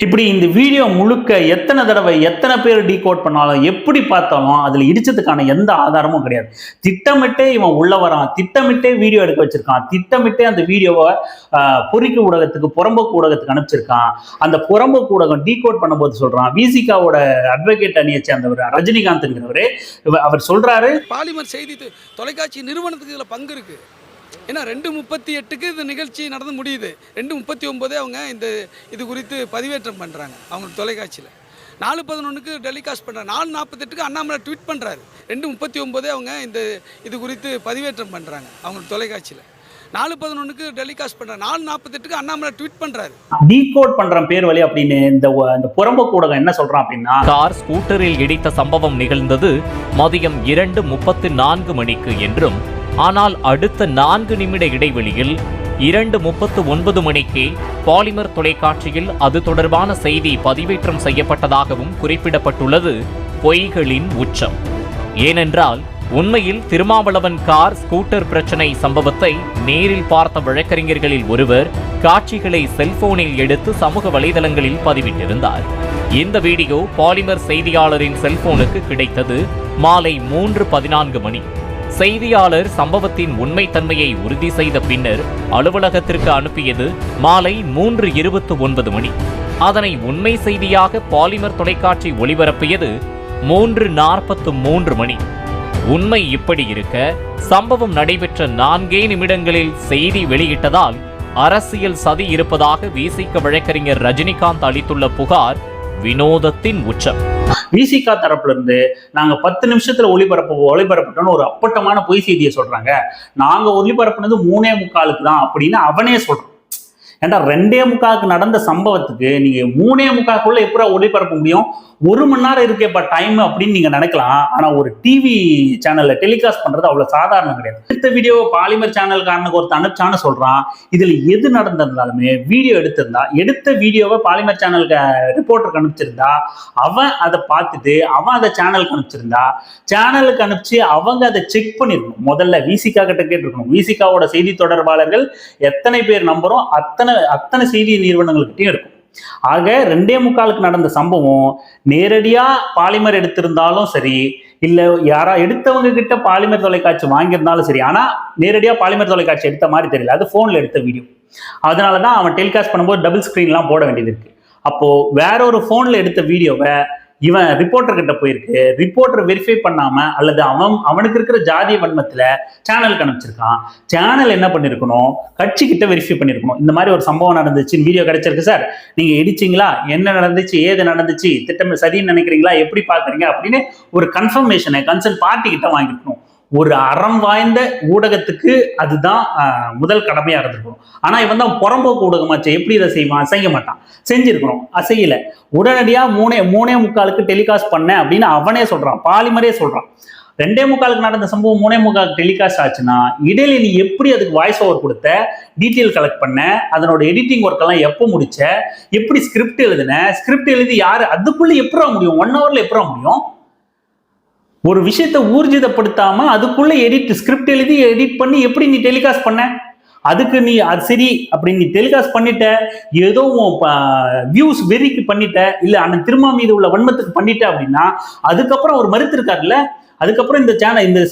இப்படி இந்த வீடியோ முழுக்க எத்தனை தடவை எத்தனை பேர் டீகோட் பண்ணாலும் எப்படி பார்த்தாலும் அதுல இடிச்சதுக்கான எந்த ஆதாரமும் கிடையாது. திட்டமிட்டே இவன் உள்ள வரான், திட்டமிட்டே வீடியோ எடுக்க வச்சிருக்கான், திட்டமிட்டே அந்த வீடியோவை பொறிக்கு ஊடகத்துக்கு புறம்போக்கு ஊடகத்துக்கு அனுப்பிச்சிருக்கான். அந்த புறம்போக்கு ஊடகம் டீகோட் பண்ணும்போது சொல்றான், விசிகாவோட அட்வொகேட் அணியை சேர்ந்தவர் ரஜினிகாந்த்ங்கிறவரு அவர் சொல்றாரு, பாலிமர் செய்தி தொலைக்காட்சி நிறுவனத்துக்கு இதுல பங்கு இருக்கு. ஏன்னா 2:38க்கு இந்த நிகழ்ச்சி நடந்து முடியுது. 2:39 அவங்க இது குறித்து பதிவேற்றம் பண்ணுறாங்க அவங்க தொலைக்காட்சியில். 4:11க்கு டெலிகாஸ்ட் பண்ணுறாங்க. 4:48க்கு அண்ணாமலை ட்வீட் பண்ணுறாரு. 2:39 அவங்க இது குறித்து பதிவேற்றம் பண்ணுறாங்க அவங்க தொலைக்காட்சியில். 4:11க்கு டெலிகாஸ்ட் பண்ணுறாங்க. 4:48க்கு அண்ணாமலை ட்வீட் பண்ணுறாரு. டீகோட் பண்ற பேர் வழி அப்படின்னு இந்த புறம்போக்கு ஊடகம் என்ன சொல்றான் அப்படின்னா, கார் ஸ்கூட்டரில் இடித்த சம்பவம் நிகழ்ந்தது மதியம் 2:34 மணிக்கு என்றும், ஆனால் அடுத்த 4 நிமிட இடைவெளியில் 2:39 மணிக்கே பாலிமர் தொலைக்காட்சியில் அது தொடர்பான செய்தி பதிவேற்றம் செய்யப்பட்டதாகவும் குறிப்பிடப்பட்டுள்ளது பொய்களின் உச்சம். ஏனென்றால் உண்மையில் திருமாவளவன் கார் ஸ்கூட்டர் பிரச்சனை சம்பவத்தை நேரில் பார்த்த வழக்கறிஞர்களில் ஒருவர் காட்சிகளை செல்போனில் எடுத்து சமூக வலைதளங்களில் பதிவிட்டிருந்தார். இந்த வீடியோ பாலிமர் செய்தியாளரின் செல்போனுக்கு கிடைத்தது மாலை 3:14 மணி. செய்தியாளர் சம்பவத்தின் உண்மைத்தன்மையை உறுதி செய்த பின்னர் அலுவலகத்திற்கு அனுப்பியது மாலை 3:29 மணி. அதனை உண்மை செய்தியாக பாலிமர் தொலைக்காட்சி ஒளிபரப்பியது 3:43 மணி. உண்மை இப்படி இருக்க சம்பவம் நடைபெற்ற 4 நிமிடங்களில் செய்தி வெளியிட்டதால் அரசியல் சதி இருப்பதாக விசிக வழக்கறிஞர் ரஜினிகாந்த் அளித்துள்ள புகார் வினோதத்தின் உச்சம். விசிகா தரப்புல இருந்து நாங்க 10 நிமிஷத்துல ஒளிபரப்பட்டோன்னு ஒரு அப்பட்டமான பொய் செய்தியை சொல்றாங்க. நாங்க ஒளிபரப்புனது 3:45க்கு தான் அப்படின்னு அவனே சொல்றான். ஏன்டா 2:45க்கு நடந்த சம்பவத்துக்கு நீங்க 3:45க்குள்ள எப்படி ஒளிபரப்ப முடியும்? 1 மணி நேரம் இருக்கேப்பா டைம் அப்படின்னு நீங்க நினைக்கலாம். ஆனா ஒரு டிவி சேனல்ல டெலிகாஸ்ட் பண்றது அவ்வளவு சாதாரணம் கிடையாது. எடுத்த வீடியோ பாலிமர் சேனல்காரனுக்கு ஒருத்த அனுப்பிச்சான்னு சொல்றான். இதுல எது நடந்திருந்தாலுமே வீடியோ எடுத்த வீடியோவை பாலிமர் சேனலுக்கு ரிப்போர்ட்டருக்கு அனுப்பிச்சிருந்தா அவன் அதை பார்த்துட்டு அவன் அதை சேனலுக்கு அனுப்பிச்சிருந்தா சேனலுக்கு அனுப்பிச்சு அவங்க அதை செக் பண்ணிருக்கணும். முதல்ல விசிகா கிட்ட கேட்டிருக்கணும். விசிகாவோட செய்தி தொடர்பாளர்கள் எத்தனை பேர் நம்புறோம் அத்தனை செய்தி நிறுவனங்கள்கிட்டயும் இருக்கும். ஆக 2:45 நடந்த சம்பவம் நேரடியா பாலிமர் எடுத்திருந்தாலும் சரி, இல்ல யாரா எடுத்தவங்க கிட்ட பாலிமர் தொலைக்காட்சி வாங்கியிருந்தாலும் சரி, ஆனா நேரடியா பாலிமர் தொலைக்காட்சி எடுத்த மாதிரி தெரியல, அது போன்ல எடுத்த வீடியோ. அதனாலதான் அவன் டெலிகாஸ்ட் பண்ணும்போது டபுள் ஸ்கிரீன்லாம் போட வேண்டியது இருக்கு. அப்போ வேற ஒரு போன்ல எடுத்த வீடியோவை இவன் ரிப்போர்ட்டர் கிட்ட போயிருக்கு, ரிப்போர்ட்டர் வெரிஃபை பண்ணாம அல்லது அவனுக்கு இருக்கிற ஜாதிய வன்மத்துல சேனலுக்கு அனுப்பிச்சிருக்கான். சேனல் என்ன பண்ணிருக்கணும், கட்சி கிட்ட வெரிஃபை பண்ணிருக்கணும். இந்த மாதிரி ஒரு சம்பவம் நடந்துச்சு, வீடியோ கிடைச்சிருக்கு சார், நீங்க இடிச்சிங்களா, என்ன நடந்துச்சு, ஏது நடந்துச்சு, திட்டம் சரின்னு நினைக்கிறீங்களா, எப்படி பாக்குறீங்க அப்படின்னு ஒரு கன்ஃபர்மேஷனை கன்சர்ன் பார்ட்டி கிட்ட வாங்கிருக்கணும். ஒரு அறம் வாய்ந்த ஊடகத்துக்கு அதுதான் முதல் கடமையா இருந்திருக்கணும். ஆனா இவன் தான் புறம்போக்கு ஊடகமாச்சு, எப்படி இதை செய்வான், செய்ய மாட்டான். செஞ்சிருக்கணும், அசையல. உடனடியா 3:45 டெலிகாஸ்ட் பண்ண அப்படின்னு அவனே சொல்றான், பாலிமரே சொல்றான். 2:45 நடந்த சம்பவம் 3:45 டெலிகாஸ்ட் ஆச்சுன்னா இடையில நீ எப்படி அதுக்கு வாய்ஸ் ஓவர் கொடுத்த, டீட்டெயில் கலெக்ட் பண்ண, அதனோட எடிட்டிங் ஒர்க் எல்லாம் எப்போ முடிச்ச, எப்படி ஸ்கிரிப்ட் எழுதுன, ஸ்கிரிப்ட் எழுதி யாரு, அதுக்குள்ள எப்படா முடியும், 1 ஹவர்ல எப்படா முடியும்? ஒரு விஷயத்தை ஊர்ஜிதப்படுத்தாம அதுக்குள்ள ஸ்கிரிப்ட் எழுதி எடிட் பண்ணி எப்படி நீ டெலிகாஸ்ட் பண்ண? அதுக்கு நீ அது சரி அப்படின்னு நீ டெலிகாஸ்ட் பண்ணிட்ட, ஏதோ வியூஸ் வெறிக்கு பண்ணிட்ட, இல்ல அண்ணன் திருமா மீது உள்ள வன்மத்துக்கு பண்ணிட்ட அப்படின்னா அதுக்கப்புறம் அவர் மறுத்திருக்காருல்ல, அதுக்கப்புறம் இந்த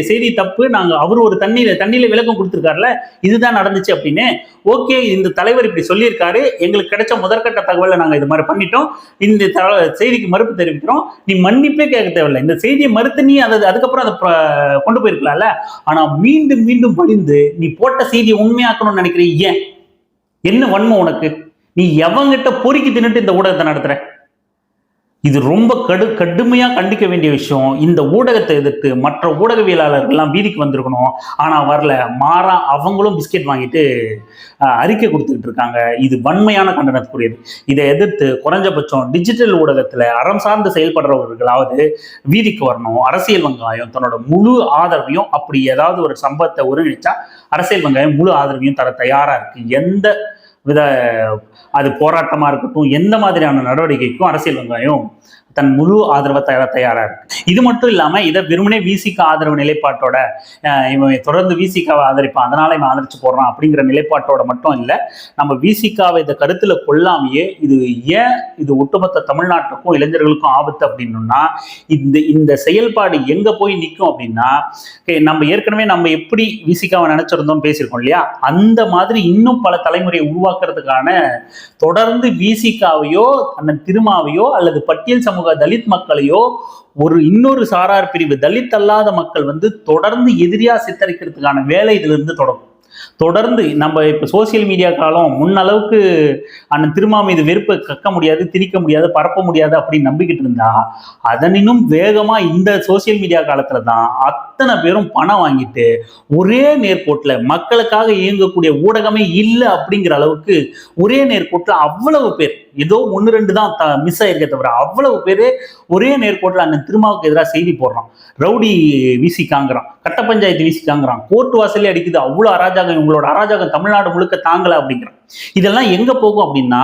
செய்தி தப்பு, நாங்க அவர் ஒரு தண்ணியில விளக்கம் கொடுத்திருக்காருல, இதுதான் நடந்துச்சு அப்படின்னு. ஓகே, இந்த தலைவர் இப்படி சொல்லியிருக்காரு, எங்களுக்கு கிடைச்ச முதற்கட்ட தகவலை நாங்க இது மாதிரி பண்ணிட்டோம், இந்த செய்திக்கு மறுப்பு தெரிவிக்கிறோம், நீ மன்னிப்பே கேட்க தேவையில்லை, இந்த செய்தியை மறுத்து நீ அதுக்கப்புறம் அதை கொண்டு போயிருக்கலாம்ல. ஆனா மீண்டும் மீண்டும் பணிந்து நீ போட்ட செய்தியை உண்மையாக்கணும்னு நினைக்கிறீ, ஏன்? என்ன வன்மம் உனக்கு? நீ எவங்கிட்ட பொறுக்கி தின்னுட்டு இந்த ஊடகத்தை நடத்துற? இது ரொம்ப கடுமையா கண்டிக்க வேண்டிய விஷயம். இந்த ஊடகத்தை எதிர்த்து மற்ற ஊடகவியலாளர்கள்லாம் வீதிக்கு வந்திருக்கணும், ஆனா வரல. மாறா அவங்களும் பிஸ்கெட் வாங்கிட்டு அறிக்கை கொடுத்துக்கிட்டு இருக்காங்க. இது வன்மையான கண்டனத்துக்குரியது. இதை எதிர்த்து குறைஞ்சபட்சம் டிஜிட்டல் ஊடகத்துல அறம் சார்ந்து செயல்படுறவர்களாவது வீதிக்கு வரணும். அரசியல் வெங்காயம் தன்னோட முழு ஆதரவையும், அப்படி ஏதாவது ஒரு சம்பவத்தை ஒருங்கிணைச்சா அரசியல் வெங்காயம் முழு ஆதரவையும் தர தயாரா இருக்கு. எந்த வித அது போராட்டமா இருக்கட்டும், எந்த மாதிரியான நடவடிக்கைக்கும் அரசியல் வெங்காயம் தன் முழு ஆதரவை தயாரா இருக்கு. இது மட்டும் இல்லாம இதை வெறுமனே விசிக ஆதரவு நிலைப்பாட்டோட இவன் தொடர்ந்து விசிகாவை ஆதரிப்பான், அதனால இவன் ஆதரிச்சு போடுறான் அப்படிங்கிற நிலைப்பாட்டோட மட்டும் இல்லை, நம்ம விசிகாவை இதை கருத்துல கொள்ளாமையே இது ஒட்டுமொத்த தமிழ்நாட்டுக்கும் இளைஞர்களுக்கும் ஆபத்து அப்படின்னா, இந்த செயல்பாடு எங்க போய் நிற்கும் அப்படின்னா, நம்ம ஏற்கனவே நம்ம எப்படி விசிகாவை நினைச்சிருந்தோம் பேசியிருக்கோம் இல்லையா, அந்த மாதிரி இன்னும் பல தலைமுறையை உருவாக்குறதுக்கான தொடர்ந்து விசிகாவையோ அண்ணன் திருமாவையோ அல்லது பட்டியல் சமூக தலித் மக்களையோ இன்னொரு சாரார் பிரிவு தலித் அல்லாத மக்கள் தொடர்ந்து எதிரியா சித்தரிக்கிறதுக்கான வேலை இதுல இருந்து தொடங்கும். தொடர்ந்து நம்ம இப்ப சோசியல் மீடியா காலம் முன்னளவுக்கு அண்ணன் திருமா மீது வெறுப்பை கக்க முடியாது, திணிக்க முடியாது, பரப்ப முடியாது அப்படின்னு நம்பிக்கிட்டு இருந்தா, அதனினும் வேகமா இந்த சோசியல் மீடியா காலத்துல தான் அத்தனை பேரும் பணம் வாங்கிட்டு ஒரே நேர்கோட்டில் மக்களுக்காக இயங்கக்கூடிய ஊடகமே இல்லை அப்படிங்கிற அளவுக்கு ஒரே நேர்கோட்டில் அவ்வளவு பேர், ஏதோ 1-2 தான் மிஸ் ஆயிருக்க தவிர அவ்வளவு பேரு ஒரே நேர்கோட்டில் அண்ணன் திருமாவுக்கு எதிராக செய்தி போடுறான். ரவுடி வீசிக்காங்கிறான், கட்ட பஞ்சாயத்து வீசிக்காங்கிறான், கோர்ட்டு வாசலே அடிக்குது, அவ்வளோ அராஜகம், இவங்களோட அராஜகம் தமிழ்நாடு முழுக்க தாங்கல அப்படிங்கிறான். இதெல்லாம் எங்க போகும் அப்படின்னா,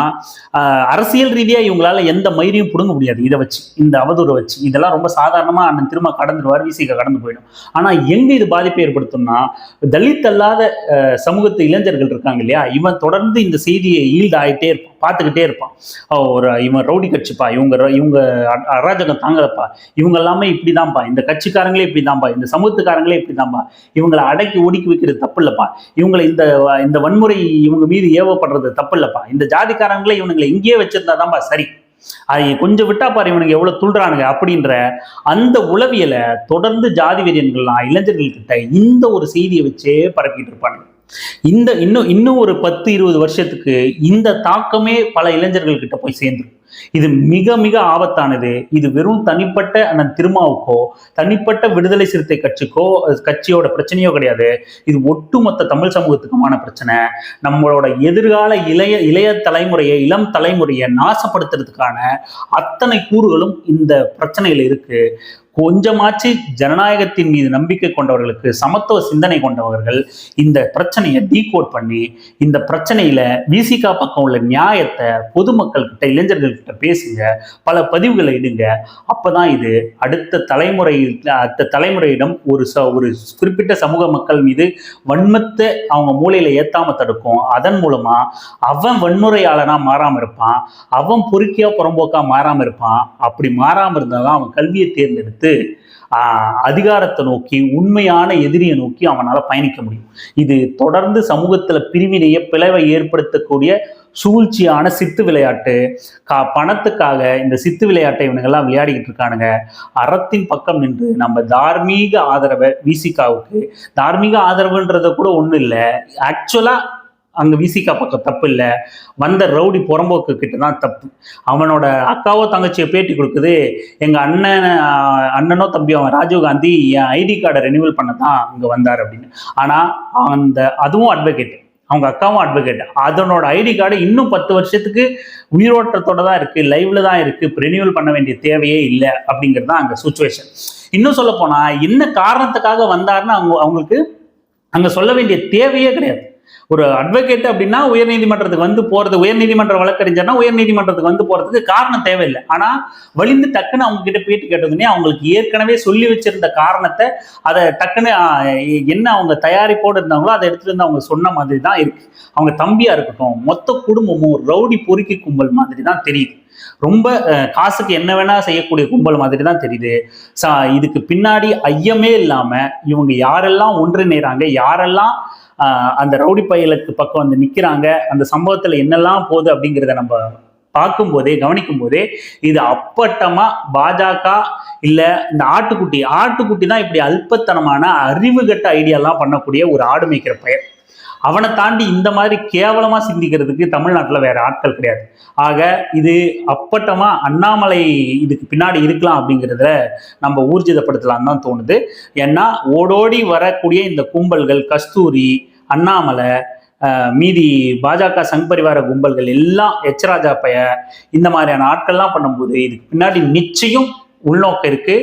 அரசியல் ரீதியா இவங்களால எந்த மயிரையும் புடுங்க முடியாது. இதை வச்சு, இந்த அவதூறை வச்சு இதெல்லாம் ரொம்ப சாதாரணமா அண்ணன் திரும்ப கடந்துருவார், விசிக கடந்து போயிடும். ஆனா எங்க இது பாதிப்பை ஏற்படுத்தும்னா, தலித் அல்லாத சமூகத்து இளைஞர்கள் இருக்காங்க இல்லையா, இவன் தொடர்ந்து இந்த செய்தியை ஈல்டு ஆகிட்டே இருப்பான், பார்த்துக்கிட்டே இருப்பான். இவன் ரவுடி கட்சிப்பா, இவங்க அராஜகம் தாங்கலப்பா, இவங்க எல்லாமே இப்படிதான்ப்பா, இந்த கட்சிக்காரங்களே இப்படிதான்ப்பா, இந்த சமூகத்துக்காரங்களே இப்படிதான்ப்பா, இவங்களை அடக்கி ஒடுக்கி வைக்கிறது தப்பு இல்லப்பா, இவங்களை இந்த வன்முறை இவங்க மீது ஏவப்படுறது தப்பு இல்லப்பா, இந்த ஜாதிக்காரங்களே இவனுங்களை இங்கேயே வச்சிருந்தாதான்பா சரி, அதை கொஞ்சம் விட்டா பாரு இவனுக்கு எவ்வளவு துள்றானுங்க அப்படின்ற அந்த உளவியலை தொடர்ந்து ஜாதி வெறியன்கள்லாம் இளைஞர்கள் கிட்ட இந்த ஒரு செய்தியை வச்சே பரப்பிட்டு இருப்பானுங்க. இன்னும் ஒரு 10-20 வருஷத்துக்கு இந்த தாக்கமே பல இளைஞர்கள் கிட்ட போய் சேர்ந்துடும். இது மிக மிக ஆபத்தானது. இது வெறும் தனிப்பட்ட அண்ணன் திருமாவுக்கோ தனிப்பட்ட விடுதலை சிறுத்தை கட்சியோட பிரச்சனையோ கிடையாது. இது ஒட்டுமொத்த தமிழ் சமூகத்துக்குமான பிரச்சனை. நம்மளோட எதிர்கால இளைய தலைமுறையை, இளம் தலைமுறையை நாசப்படுத்துறதுக்கான அத்தனை கூறுகளும் இந்த பிரச்சனையில இருக்கு. கொஞ்சமாச்சு ஜனநாயகத்தின் மீது நம்பிக்கை கொண்டவர்களுக்கு, சமத்துவ சிந்தனை கொண்டவர்கள் இந்த பிரச்சனையை டீகோட் பண்ணி இந்த பிரச்சனையில விசிகா பக்கம் உள்ள நியாயத்தை பொதுமக்கள் கிட்ட, இளைஞர்கள் தலைவர்கள்கிட்ட பேசுங்க, பல பதிவுகளை இடுங்க. அப்பதான் இது அடுத்த தலைமுறையிடம் ஒரு குறிப்பிட்ட சமூக மக்கள் மீது வன்மத்தை அவங்க மூளையில ஏத்தாம தடுக்கும். அதன் மூலமா அவன் வன்முறையாளனா மாறாம இருப்பான், அவன் பொறுக்கியா புறம்போக்கா மாறாம இருப்பான். அப்படி மாறாம இருந்தாதான் அவன் கல்வியை தேர்ந்தெடுத்து அதிகாரத்தை நோக்கி, உண்மையான எதிரியை நோக்கி அவனால பயணிக்க முடியும். இது தொடர்ந்து சமூகத்துல பிரிவினையை, பிளவை ஏற்படுத்தக்கூடிய சூழ்ச்சியான சித்து விளையாட்டு. பணத்துக்காக இந்த சித்து விளையாட்டை இவனுங்கெல்லாம் விளையாடிக்கிட்டு இருக்கானுங்க. அறத்தின் பக்கம் நின்று நம்ம தார்மீக ஆதரவை விசிகாவுக்கு, தார்மீக ஆதரவுன்றத கூட ஒன்றும் இல்லை, ஆக்சுவலா அங்க விசிகா பக்கம் தப்பு இல்லை, வந்த ரவுடி புறம்போக்கு கிட்ட தான் தப்பு. அவனோட அக்காவோ தங்கச்சியோ பேட்டி கொடுக்குது, எங்க அண்ணனோ தம்பியோ அவன் ராஜீவ்காந்தி என் ஐடி கார்டை ரெனியூவல் பண்ண தான் இங்க வந்தார் அப்படின்னு. ஆனா அதுவும் அட்வொகேட், அவங்க அக்காவும் அட்வொகேட். அதனோட ஐடி கார்டு இன்னும் 10 வருஷத்துக்கு உயிரோட்டத்தோட தான் இருக்கு, லைவ்ல தான் இருக்கு, ரெனியூவல் பண்ண வேண்டிய தேவையே இல்லை அப்படிங்கிறது தான் அங்க சுச்சுவேஷன். இன்னும் சொல்ல போனா என்ன காரணத்துக்காக வந்தாருன்னு அவங்களுக்கு அங்க சொல்ல வேண்டிய தேவையே கிடையாது. ஒரு அட்வொகேட் அப்படின்னா உயர்நீதிமன்றத்துக்கு வந்து போறது, உயர்நீதிமன்ற வழக்கறிஞர்னா உயர்நீதிமன்றத்துக்கு வந்து போறதுக்கு காரணம் தேவையில்லை. ஆனா வலிந்து டக்குன்னு அவங்க கிட்ட பேட்டி கேட்டதுன்னே அவங்களுக்கு ஏற்கனவே சொல்லி வச்சிருந்த காரணத்தை அதை டக்குன்னு என்ன அவங்க தயாரிப்போடு இருந்தாங்களோ அதை எடுத்துட்டு வந்து அவங்க சொன்ன மாதிரி தான் இருக்கு. அவங்க தம்பியா இருக்கட்டும், மொத்த குடும்பமும் ரவுடி பொறுக்கி கும்பல் மாதிரி தான் தெரியுது. ரொம்ப காசுக்கு என்ன வேணா செய்யக்கூடிய கும்பல் மாதிரி தான் தெரியுது. இதுக்கு பின்னாடி ஐயமே இல்லாம இவங்க யாரெல்லாம் ஒன்றிணைறாங்க, யாரெல்லாம் அந்த ரவுடி பயலுக்கு பக்கம் வந்து நிக்கிறாங்க, அந்த சம்பவத்துல என்னெல்லாம் போகுது அப்படிங்கிறத நம்ம பார்க்கும்போதே, கவனிக்கும் போதே இது அப்பட்டமா பாஜக இல்ல இந்த ஆட்டுக்குட்டி தான் இப்படி அல்பத்தனமான அறிவுகட்ட ஐடியாலாம் பண்ணக்கூடிய ஒரு ஆடு மேய்க்கிற பெயர். அவனை தாண்டி இந்த மாதிரி கேவலமா சிந்திக்கிறதுக்கு தமிழ்நாட்டில் வேற ஆட்கள் கிடையாது. ஆக இது அப்பட்டமா அண்ணாமலை இதுக்கு பின்னாடி இருக்கலாம் அப்படிங்கிறத நம்ம ஊர்ஜிதப்படுத்தலாம் தான் தோணுது. ஏன்னா ஓடோடி வரக்கூடிய இந்த கும்பல்கள், கஸ்தூரி, அண்ணாமலை, மீதி பாஜக சங் பரிவார கும்பல்கள் எல்லாம், எச்ராஜா பைய, இந்த மாதிரியான ஆட்கள்லாம் பண்ணும்போது இதுக்கு பின்னாடி நிச்சயம் உள்நோக்கம் இருக்கு.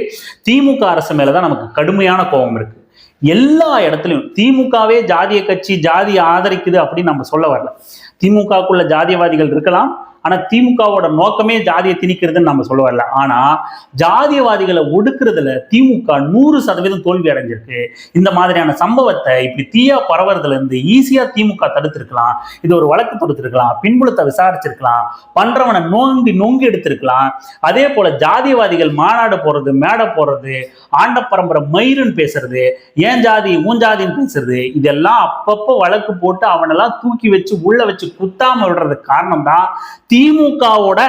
திமுக அரசு மேலதான் நமக்கு கடுமையான கோபம் இருக்கு. எல்லா இடத்துலையும் திமுகவே ஜாதிய கட்சி, ஜாதியை ஆதரிக்குது அப்படின்னு நம்ம சொல்ல வரல. திமுகக்குள்ள ஜாதியவாதிகள் இருக்கலாம், ஆனா திமுகவோட நோக்கமே ஜாதியை திணிக்கிறதுன்னு நம்ம சொல்ல வரல. ஆனா ஜாதியவாதிகளை ஒடுக்குறதுல திமுக 100% தோல்வி அடைஞ்சிருக்கு. இந்த மாதிரியான சம்பவத்தை இப்படி தீயா பரவுறதுல இருந்து ஈஸியா திமுக தடுத்திருக்கலாம். இது ஒரு வழக்கு தொடுத்திருக்கலாம், பின்புலத்தை விசாரிச்சிருக்கலாம், பண்றவனை நோங்கி எடுத்திருக்கலாம். அதே போல ஜாதியவாதிகள் மாநாடு போறது, மேடை போறது, ஆண்ட பரம்பரை மயிருன்னு பேசுறது, ஏன் ஜாதி ஊன் ஜாதின்னு பேசுறது, இதெல்லாம் அப்பப்போ வழக்கு போட்டு அவனெல்லாம் தூக்கி வச்சு உள்ள வச்சு குத்தாம விடுறதுக்கு காரணம் தான் திமுகவோட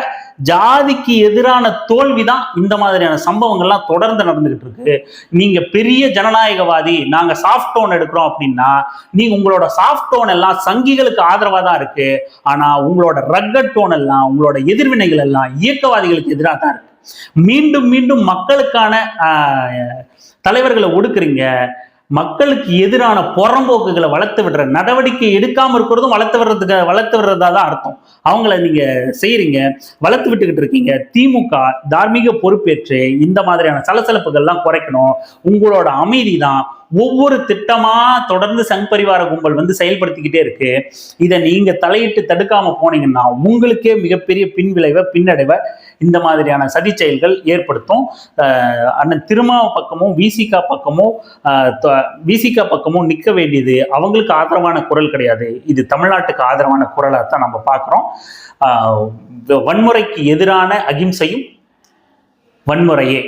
ஜாதிக்கு எதிரான தோல்விதான். இந்த மாதிரியான சம்பவங்கள்லாம் தொடர்ந்து நடந்துகிட்டு இருக்கு. நீங்க பெரிய ஜனநாயகவாதி, நாங்க சாஃப்ட் டோன் எடுக்கிறோம் அப்படின்னா நீங்க உங்களோட சாஃப்ட் டோன் எல்லாம் சங்கிகளுக்கு ஆதரவா தான் இருக்கு. ஆனா உங்களோட ரக்கட் டோன் எல்லாம், உங்களோட எதிர்வினைகள் எல்லாம் இயக்கவாதிகளுக்கு எதிராக தான் இருக்கு. மீண்டும் மீண்டும் மக்களுக்கான தலைவர்களை ஒடுக்குறீங்க, மக்களுக்கு எதிரான புறம்போக்குகளை வளர்த்து விடுற நடவடிக்கை எடுக்காம இருக்கிறதும் வளர்த்து விடுறதா தான் அர்த்தம். அவங்கள நீங்க செய்யறீங்க, வளர்த்து விட்டுக்கிட்டு இருக்கீங்க. திமுக தார்மீக பொறுப்பேற்று இந்த மாதிரியான சலசலப்புகள்லாம் குறைக்கணும். உங்களோட அமைதி தான் ஒவ்வொரு திட்டமா தொடர்ந்து சங் பரிவார கும்பல் வந்து செயல்படுத்திக்கிட்டே இருக்கு. இதை நீங்க தலையிட்டு தடுக்காம போனீங்கன்னா உங்களுக்கே மிகப்பெரிய பின்விளைவை, பின்னடைவை இந்த மாதிரியான சதி செயல்கள் ஏற்படுத்தும். அண்ணன் திருமாவ பக்கமும் விசிகா பக்கமும் நிற்க வேண்டியது அவங்களுக்கு ஆதரவான குரல் கிடையாது. இது தமிழ்நாட்டுக்கு ஆதரவான குரலாக தான் நம்ம பார்க்குறோம். வன்முறைக்கு எதிரான அகிம்சையும் வன்முறையே.